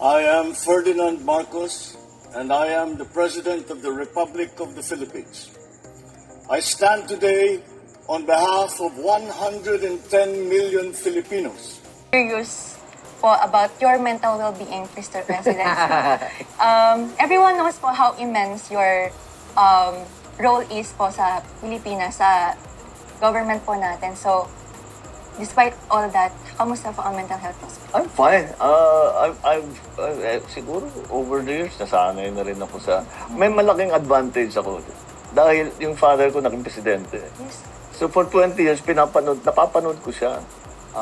I am Ferdinand Marcos, and I am the President of the Republic of the Philippines. I stand today on behalf of 110 million Filipinos. Curious po about your mental well-being, Mr. President. Everyone knows po how immense your role is po sa Pilipinas, sa government po natin. So, despite all that, kamusta po ang mental health po? I'm fine. Siguro over the years, nasanay na rin ako sa... May malaking advantage ako. Dahil yung father ko naging presidente. Yes. So for 20 years, napapanood ko siya.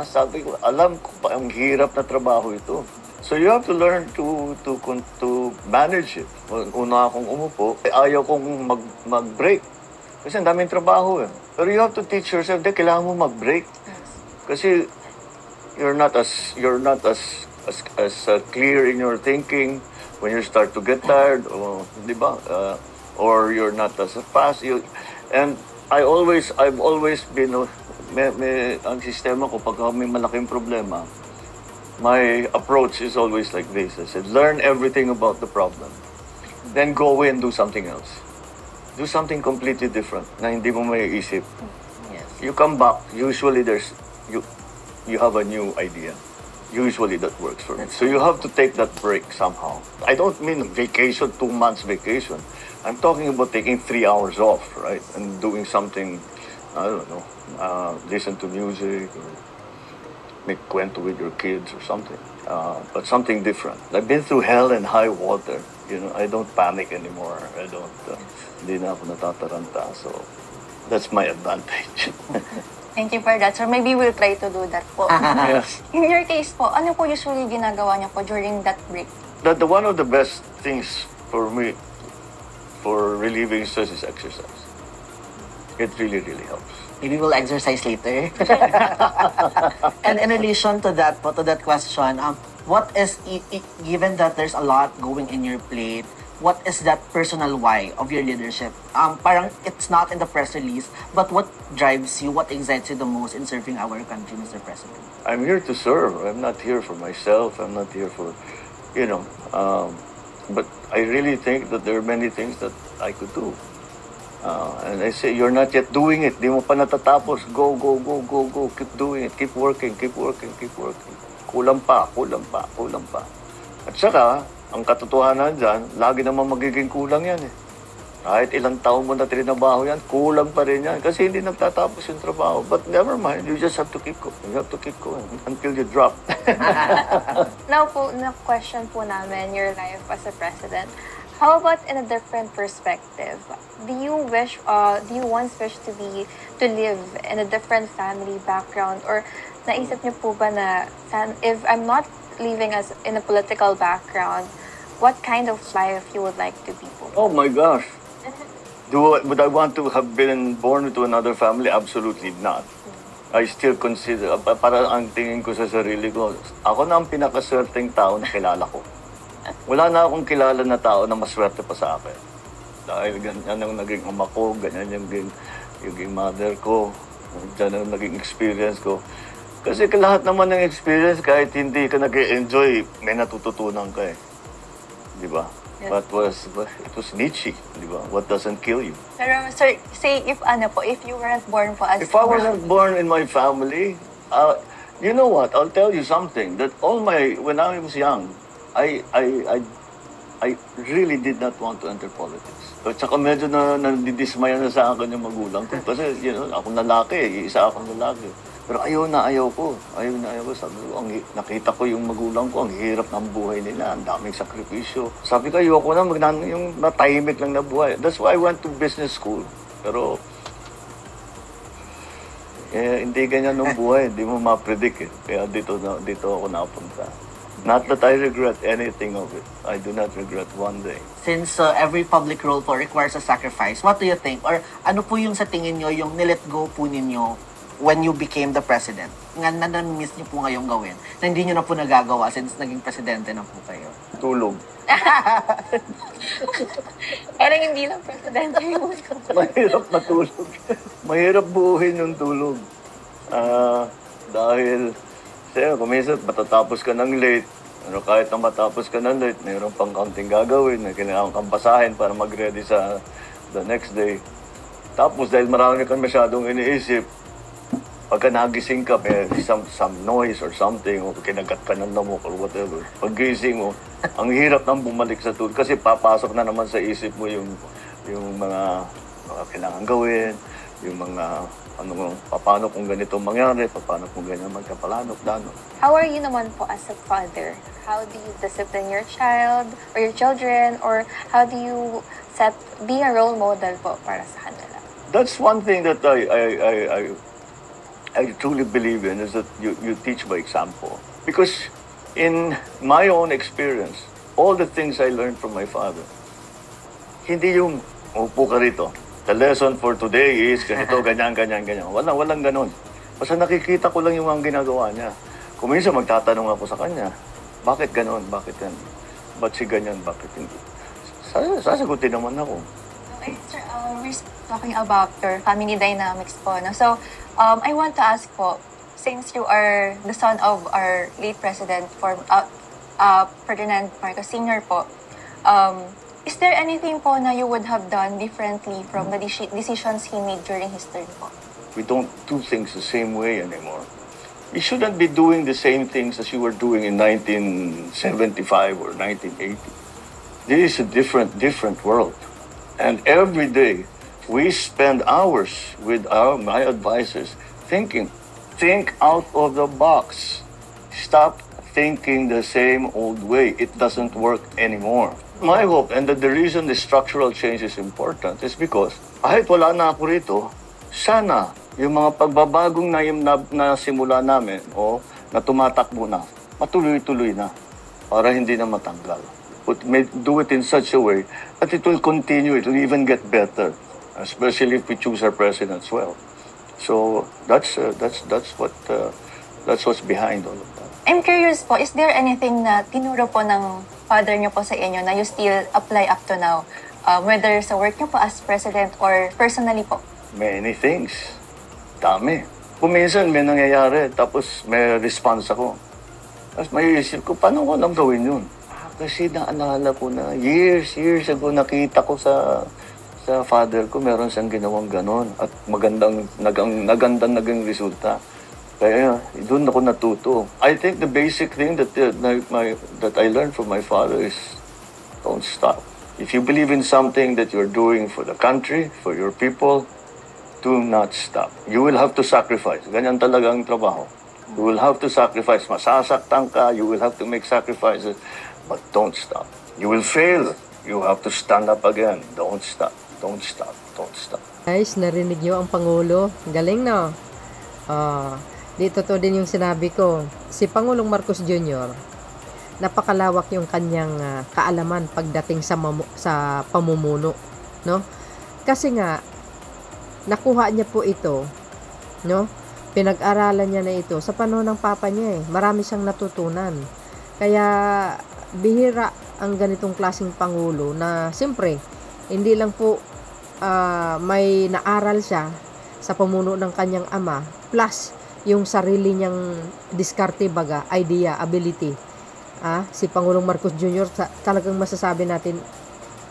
Sabi ko, alam ko pa, ang hirap na trabaho ito. So you have to learn to manage it. Una akong umupo, ayaw kong mag-break. Kasi ang daming trabaho eh. Pero you have to teach yourself, kailangan mo mag-break. Kasi you're not as clear in your thinking when you start to get tired, o, di ba? Or you're not as fast. And I've always been, ang sistema ko, pag may malaking problema, my approach is always like this. I said, learn everything about the problem. Then go away and do something else. Do something completely different na hindi mo may isip. Yes. You come back, usually you have a new idea. Usually that works for me. So you have to take that break somehow. I don't mean vacation, 2 months vacation. I'm talking about taking 3 hours off, right? And doing something, I don't know, listen to music, or make kwento with your kids or something. But something different. I've been through hell and high water. You know, I don't panic anymore. Hindi na ako natataranta. So that's my advantage. Thank you for that. So maybe we'll try to do that po. Yes. In your case po, ano po usually ginagawa niyo po during that break? One of the best things for me for relieving stress is exercise. It really, really helps. Maybe we'll exercise later. And in relation to that, to that question, what is, given that there's a lot going in your plate, what is that personal why of your leadership? Parang it's not in the press release, but what drives you, what excites you the most in serving our country, Mr. President? I'm here to serve. I'm not here for myself. I'm not here for, but I really think that there are many things that I could do. And I say, you're not yet doing it. Di mo pa natatapos. Go, go, go, go, go. Keep doing it. Keep working, keep working, keep working. Kulang pa, kulang pa, kulang pa. At saka, ang katotohanan dyan, lagi naman magiging kulang yan eh. Kahit ilang taon mo na trinabaho yan, kulang pa rin yan. Kasi hindi nagtatapos yung trabaho. But never mind, you just have to keep going. You have to keep going until you drop. Now po, na-question po namin your life as a president. How about in a different perspective? Do you once wish to live in a different family background? Or naisip niyo po ba na, if I'm not living as in a political background, what kind of life you would like to be po? Oh my gosh. Would I want to have been born into another family? Absolutely not. I still consider, para ang tingin ko sa sarili ko, ako na ang pinakaswerteng tao na kilala ko. Wala na akong kilala na tao na maswerte pa sa akin. Dahil ganyan ang naging ama ko, ganyan yung mother ko, ganyan ang naging experience ko. Kasi lahat naman ng experience, kahit hindi ka nag-enjoy, may natututunan ka eh. Di ba? Yes. It was Nietzsche, di ba? What doesn't kill you? Pero sir, say if you weren't born po as... If I wasn't born in my family, you know what? I'll tell you something. That when I was young, I really did not want to enter politics. At saka medyo nadidismaya na sa akin yung magulang ko. Kasi, akong lalaki, isa akong lalaki. Pero ayaw ko. Sabi ko, nakita ko yung magulang ko, ang hirap ng buhay nila, ang daming sakripisyo. Sabi ko, ayoko na, yung matahimik lang na buhay. That's why I went to business school. Pero, hindi ganyan ng buhay, hindi mo ma-predict eh. Kaya dito ako napunta. Not that I regret anything of it. I do not regret one day. Since every public role po requires a sacrifice, what do you think? Or ano po yung sa tingin nyo, yung nilet go po ninyo when you became the president? Nga na-miss nyo po ngayong gawin, na hindi nyo na po nagagawa since naging presidente na po kayo? Tulog. Parang hindi lang presidente yung Mahirap matulog. Mahirap buuhin yung tulog. Dahil, kung minsan matatapos ka ng late, Pero kahit na matapos ka na late, mayroon pang kaunting gagawin, may kailangan kang basahin para mag-ready sa the next day. Tapos dahil marami kang masyadong iniisip, pagka nagising ka, may some noise or something, o kinagat ka ng lamok or whatever. Pag-gising mo, ang hirap nang bumalik sa tulog kasi papasok na naman sa isip mo yung mga kailangan gawin, yung mga paano kung ganito mangyari, paano kung ganyan magkapalanok, dano. How are you naman po as a father? How do you discipline your child or your children? Or how do you be a role model po para sa kanila? That's one thing that I truly believe in, is that you teach by example. Because in my own experience, all the things I learned from my father, hindi yung, upo ka rito, the lesson for today is ganito, ganyan. Walang ganon. Basta nakikita ko lang yung mga ginagawa niya. Kung minsan magtatanong ako sa kanya, bakit ganon, bakit yan? Ba't si ganyan, bakit hindi? Sasagutin naman ako. Okay, sir, we're talking about your family dynamics po. No? So, I want to ask po, since you are the son of our late President Ferdinand Marcos Sr. po, is there anything po na you would have done differently from the decisions he made during his term po? We don't do things the same way anymore. You shouldn't be doing the same things as you were doing in 1975 or 1980. This is a different world. And every day, we spend hours with my advisors thinking. Think out of the box. Stop thinking the same old way. It doesn't work anymore. My hope, and the reason the structural change is important, is because kahit wala na ako rito, sana yung mga pagbabagong na simula namin o na tumatakbo na, matuloy-tuloy na para hindi na matanggal. But do it in such a way that it will continue, it will even get better, especially if we choose our presidents well. So that's what's behind all of that. I'm curious po, is there anything na tinuro po ng father niyo po sa inyo na you still apply up to now? Whether sa work niyo po as president or personally po? Many things. Dami. Kung minsan may nangyayari, tapos may response ako. Tapos may isip ko, paano ko nang gawin yun? Kasi naalala ko na, years ago, nakita ko sa father ko, meron siyang ginawang ganon. At magandang naging resulta. Kaya doon ako natuto. I think the basic thing that I learned from my father is don't stop. If you believe in something that you're doing for the country, for your people, do not stop. You will have to sacrifice. Ganyan talaga ang trabaho. You will have to sacrifice. Masasaktan ka, you will have to make sacrifices, but don't stop. You will fail. You have to stand up again. Don't stop. Don't stop. Don't stop. Guys, narinig niyo ang Pangulo. Galing, no? Dito to din yung sinabi ko. Si Pangulong Marcos Jr., napakalawak yung kanyang kaalaman pagdating sa pamumuno, no? Kasi nga nakuha niya po ito, no? Pinag-aralan niya na ito sa panahon ng papa niya eh. Marami siyang natutunan. Kaya bihira ang ganitong klaseng pangulo na siyempre hindi lang po may naaral siya sa pamuno ng kanyang ama plus yung sarili niyang diskarte baga, idea, ability. Si Pangulong Marcos Jr. Talagang masasabi natin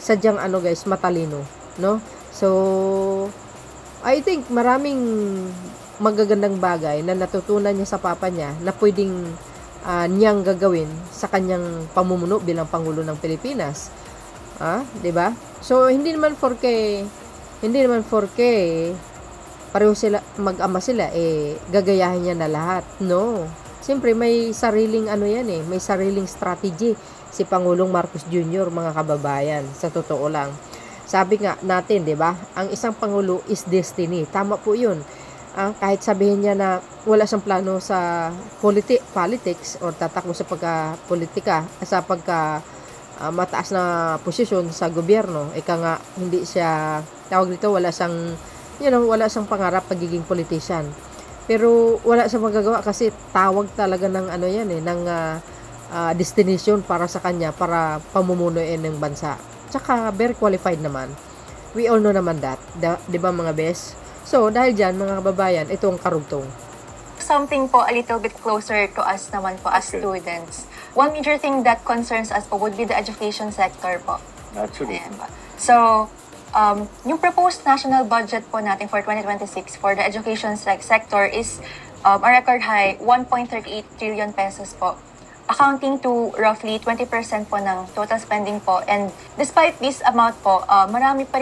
sadyang guys, matalino, no? So I think maraming magagandang bagay na natutunan niya sa papa niya na pwedeng niyang gagawin sa kanyang pamumuno bilang Pangulo ng Pilipinas. 'Di ba? So hindi naman porke pareho sila, mag-ama sila, gagayahin niya na lahat. No. Siyempre, may sariling may sariling strategy si Pangulong Marcos Jr., mga kababayan, sa totoo lang. Sabi nga natin, di ba, ang isang Pangulo is destiny. Tama po yun. Kahit sabihin niya na wala siyang plano sa politics or tatakbo sa pagka-politika, sa mataas na posisyon sa gobyerno, ika nga, hindi siya, tawag dito, wala siyang pangarap pagiging politician. Pero wala siyang magagawa kasi tawag talaga ng ng destination para sa kanya para pamumunuin ng bansa. Tsaka very qualified naman. We all know naman that. 'Di ba mga bes? So dahil diyan mga kababayan, ito ang karugtong. something po a little bit closer to us naman po as Okay. students. One major thing that concerns us po would be the education sector po. Naturally. Ayan po. So, yung proposed national budget po natin for 2026 for the education sector is a record high 1.38 trillion pesos po, accounting to roughly 20% po ng total spending po. And despite this amount po, meron pa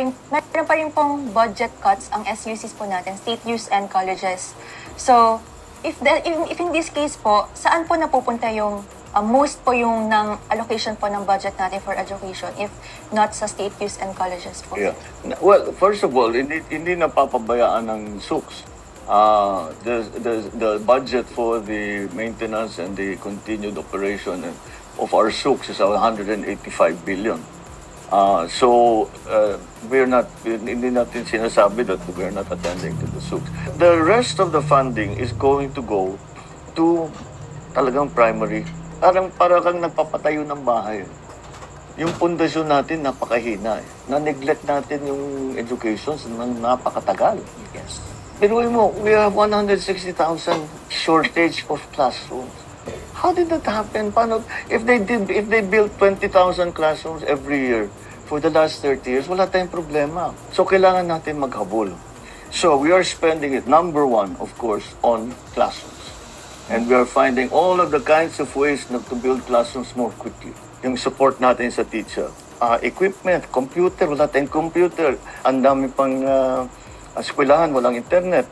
rin pong budget cuts ang SUCs po natin, state U's and colleges. So, if in this case po, saan po napupunta yung most po yung ng allocation po ng budget natin for education if not sa state U's and colleges po? Yeah. Well, first of all, hindi napapabayaan ng SUCs. The budget for the maintenance and the continued operation of our SUCs is 185 billion. Hindi natin sinasabi that we're not attending to the SUCs. The rest of the funding is going to go to talagang primary. Para kang nagpapatayo ng bahay. Yung pundasyon natin napakahina. Na-neglect natin yung education ng napakatagal. Yes. Pero we have 160,000 shortage of classrooms. How did that happen? Paano, if they built 20,000 classrooms every year for the last 30 years, wala tayong problema. So kailangan natin maghabol. So we are spending it, number one, of course, on classrooms. And we are finding all of the kinds of ways to build classrooms more quickly. Yung support natin sa teacher. Equipment, computer, wala tayong computer. Ang dami pang eskwelahan, walang internet.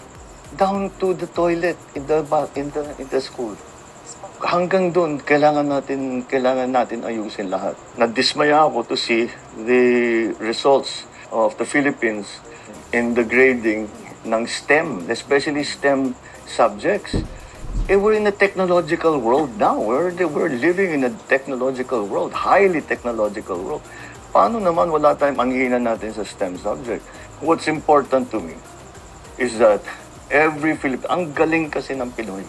Down to the toilet in the school. Hanggang doon, kailangan natin ayusin lahat. Nadismaya ako to see the results of the Philippines in the grading ng STEM, especially STEM subjects. We're in a technological world now. We're living in a technological world, highly technological world. Paano naman wala tayong anghinan natin sa STEM subject? What's important to me is that every Filipino, ang galing kasi ng Pinoy.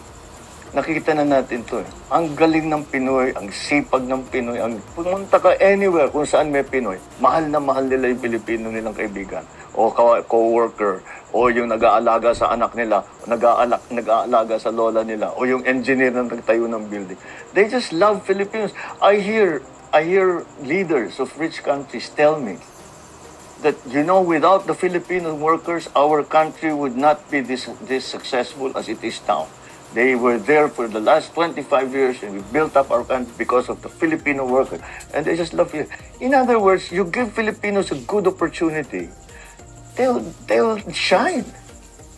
Nakita na natin to. Ang galing ng Pinoy, ang sipag ng Pinoy, ang pumunta ka anywhere kung saan may Pinoy, mahal na mahal nila yung Pilipino nilang kaibigan o co-worker o yung nag-aalaga sa anak nila, o nag-aalaga sa lola nila o yung engineer na nagtayo ng building. They just love Filipinos. I hear leaders of rich countries tell me that, without the Filipino workers, our country would not be this successful as it is now. They were there for the last 25 years and we built up our country because of the Filipino workers. And they just love you. In other words, you give Filipinos a good opportunity, they'll shine.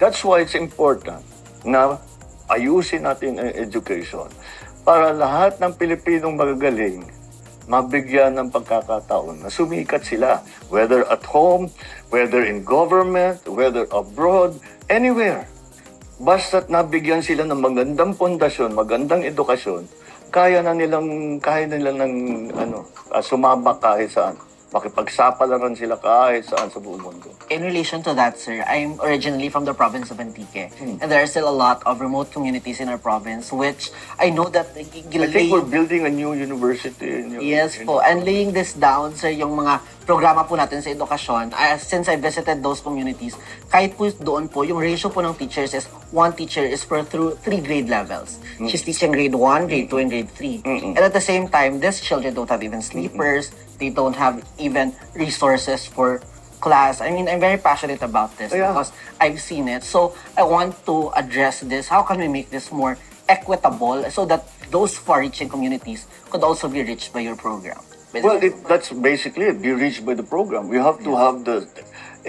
That's why it's important na ayusin natin ang education para lahat ng Pilipinong magagaling mabigyan ng pagkakataon na sumikat sila, whether at home, whether in government, whether abroad, anywhere. Basta't nabigyan sila ng magandang pundasyon, magandang edukasyon, kaya nilang sumabak kahit saan. Makipagsapalaran sila kahit saan sa buong mundo. In relation to that, sir, I'm originally from the province of Antique. And there are still a lot of remote communities in our province, which I know that... I think we're building a new university. Yes po. And laying this down, sir, yung mga programa po natin sa edukasyon, since I visited those communities, kahit po doon po, yung ratio po ng teachers is one teacher is per through 3 grade levels. She's teaching grade 1, grade 2, and grade 3. And at the same time, these children don't have even sleepers. They don't have even resources for class. I mean, I'm very passionate about this because I've seen it. So I want to address this. How can we make this more equitable so that those far-reaching communities could also be reached by your program? Well, that's basically it. Be reached by the program. We have to have the...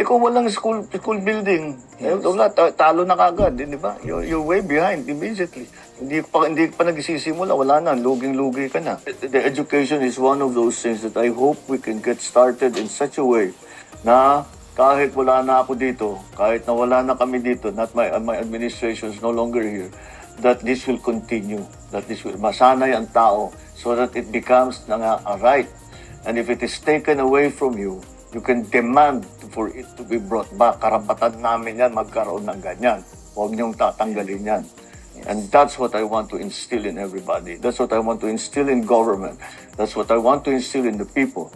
kung walang school building, wala, talo na kagad, di ba? You're way behind immediately. Hindi pa nagsisimula, wala na, luging-lugi ka na. The education is one of those things that I hope we can get started in such a way na kahit wala na ako dito, kahit na wala na kami dito, not my administration is no longer here, that this will continue, that this will masanay ang tao so that it becomes a right. And if it is taken away from you, you can demand for it to be brought back. Karapatan namin yan, magkaroon ng ganyan. Huwag niyong tatanggalin yan. And that's what I want to instill in everybody. That's what I want to instill in government. That's what I want to instill in the people.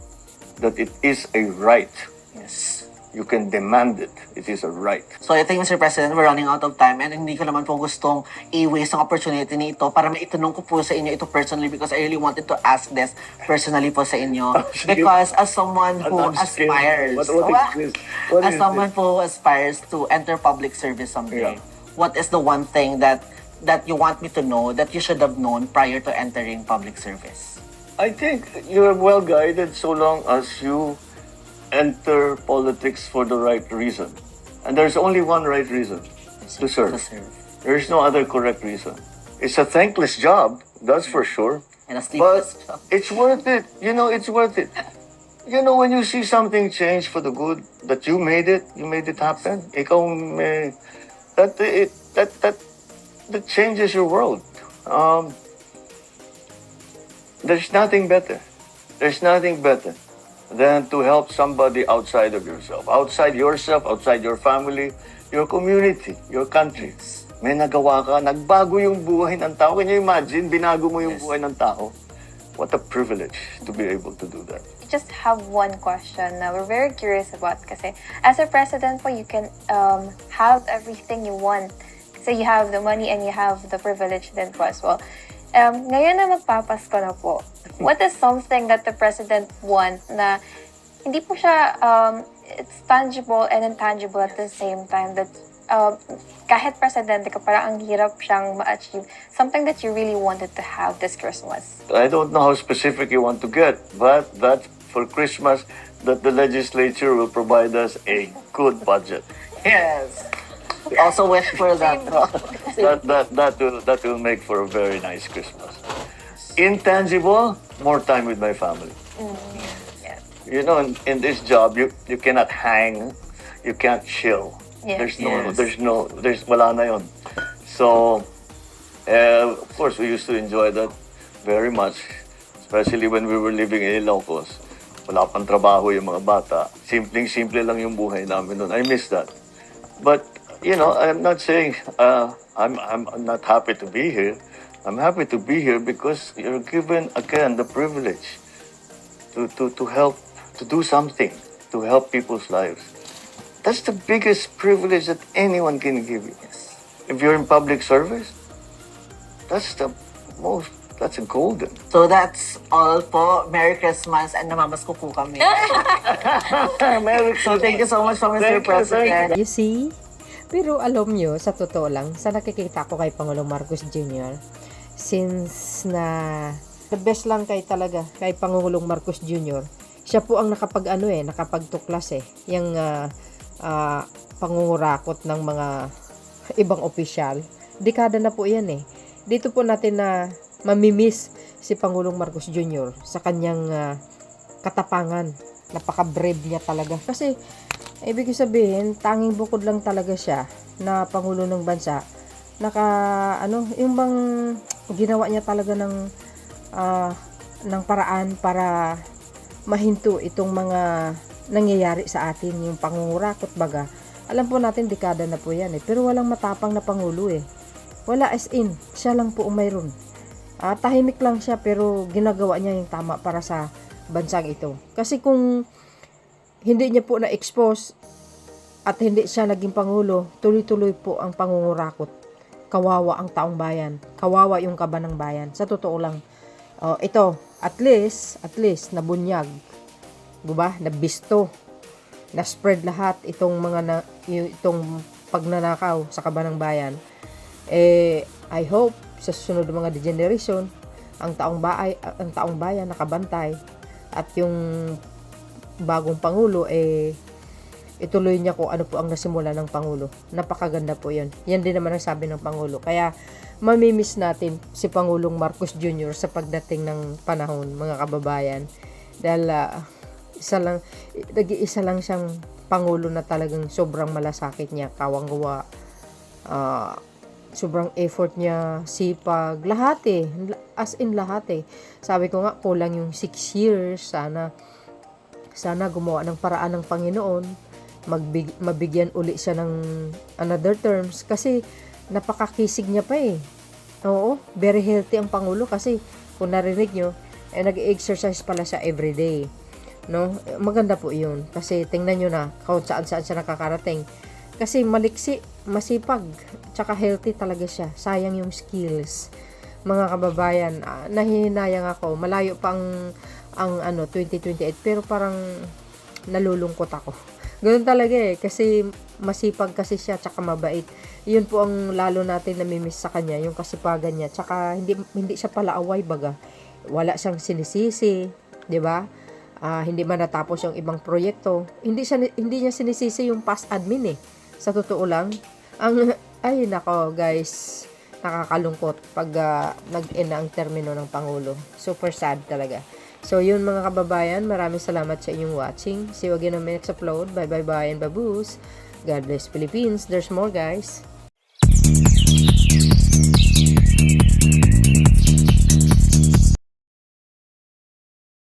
That it is a right. Yes. You can demand it. It is a right. So I think, Mr. President, we're running out of time and hindi ko naman po gustong i-waste ang opportunity nito para maitanong ko po sa inyo ito personally because I really wanted to ask this personally po sa inyo. Sige. Because as someone who I'm scared. aspires, What is this? What as is someone this? who aspires to enter public service someday, Yeah. what is the one thing that you want me to know that you should have known prior to entering public service? I think you're well guided so long as you enter politics for the right reason. And there's only one right reason, to serve. To serve. There's no other correct reason. It's a thankless job, that's for sure. And a But sleepless job. it's worth it. You know, it's worth it. You know, when you see something change for the good, that you made it happen. Ikaw may, that changes your world. There's nothing better. There's nothing better than to help somebody outside of yourself, outside your family, your community, your country. May nagawa ka, nagbago yung buhay ng tao. Can you imagine, binago mo yung buhay ng tao? What a privilege to be able to do that. Just have one question na we're very curious about kasi as a president po, you can have everything you want. So you have the money and you have the privilege then po as well. Ngayon na magpapasko na po, what is something that the president want na hindi po siya, it's tangible and intangible at the same time that kahit presidente ka, parang ang hirap siyang ma-achieve. Something that you really wanted to have this Christmas. I don't know how specific you want to get, but that for Christmas, that the legislature will provide us a good budget. Yes. We also wish for that. That will make for a very nice Christmas. Intangible, more time with my family. Yeah. You know, in this job, you cannot hang, you can't chill. Yes. There's wala na yun. So, of course, we used to enjoy that very much, especially when we were living in Ilocos. Wala pang trabaho yung mga bata. Simpleng-simple lang yung buhay namin noon. I miss that. But, you know, I'm not saying I'm not happy to be here. I'm happy to be here because you're given, again, the privilege to help, to do something, to help people's lives. That's the biggest privilege that anyone can give you. If you're in public service, that's a golden. So that's all po. Merry Christmas and namamasko po kami. So thank you so much po, Mr. Thank you, President. You see? Pero alam nyo, sa totoo lang, sa nakikita ko kay Pangulong Marcos Jr., since na the best lang kay talaga, kay Pangulong Marcos Jr., siya po ang nakapagtuklas yung pangungurakot ng mga ibang opisyal. Dekada na po yan Dito po natin na mamimiss si Pangulong Marcos Jr. sa kanyang katapangan. Napaka-brave niya talaga. Kasi, ibig sabihin, tanging bukod lang talaga siya na Pangulo ng Bansa. Yung bang ginawa niya talaga ng paraan para mahinto itong mga nangyayari sa atin, yung pangungurakot baga. Alam po natin, dekada na po yan pero walang matapang na Pangulo Wala as in, siya lang po mayroon. Tahimik lang siya pero ginagawa niya yung tama para sa bansang ito. Kasi kung hindi niya po na-expose at hindi siya naging Pangulo, tuloy-tuloy po ang pangungurakot. Kawawa ang taong bayan. Kawawa yung kaban ng bayan. Sa totoo lang. Ito, at least, nabunyag. Diba? Nabisto. Na-spread lahat itong itong pagnanakaw sa kaban ng bayan. I hope sa susunod ng mga generation, ang taong bayan nakabantay at yung bagong Pangulo ituloy niya kung ano po ang nasimula ng Pangulo. Napakaganda po yun. Yan din naman ang sabi ng Pangulo. Kaya mamimiss natin si Pangulong Marcos Jr. sa pagdating ng panahon, mga kababayan. Dahil nag-iisa lang siyang Pangulo na talagang sobrang malasakit niya, kawang-gawa, sobrang effort niya, sipag, lahat as in lahat Sabi ko nga, kulang yung 6 years, sana gumawa ng paraan ng Panginoon, mabigyan uli siya ng another terms, kasi napakakisig niya pa Oo, very healthy ang Pangulo kasi kung narinig nyo, nag-exercise pala siya everyday. no? Maganda po yun. Kasi tingnan nyo na kung saan-saan siya nakakarating. Kasi maliksi, masipag, tsaka healthy talaga siya. Sayang yung skills. Mga kababayan, nahihinayang ako. Malayo pa ang 2028, pero parang nalulungkot ako. Ganun talaga kasi masipag kasi siya, tsaka mabait. Yun po ang lalo natin namimiss sa kanya, yung kasipagan niya. Tsaka hindi siya palaaway baga. Wala siyang sinisisi, 'di ba? Hindi man natapos yung ibang proyekto. Hindi niya sinisisi yung past admin Sa totoo lang, ay nako guys, nakakalungkot pag nag-end na ang termino ng Pangulo. Super sad talaga. So yun mga kababayan, maraming salamat sa inyong watching. See you again on my next upload. Bye bye bye and baboos. God bless Philippines. There's more guys.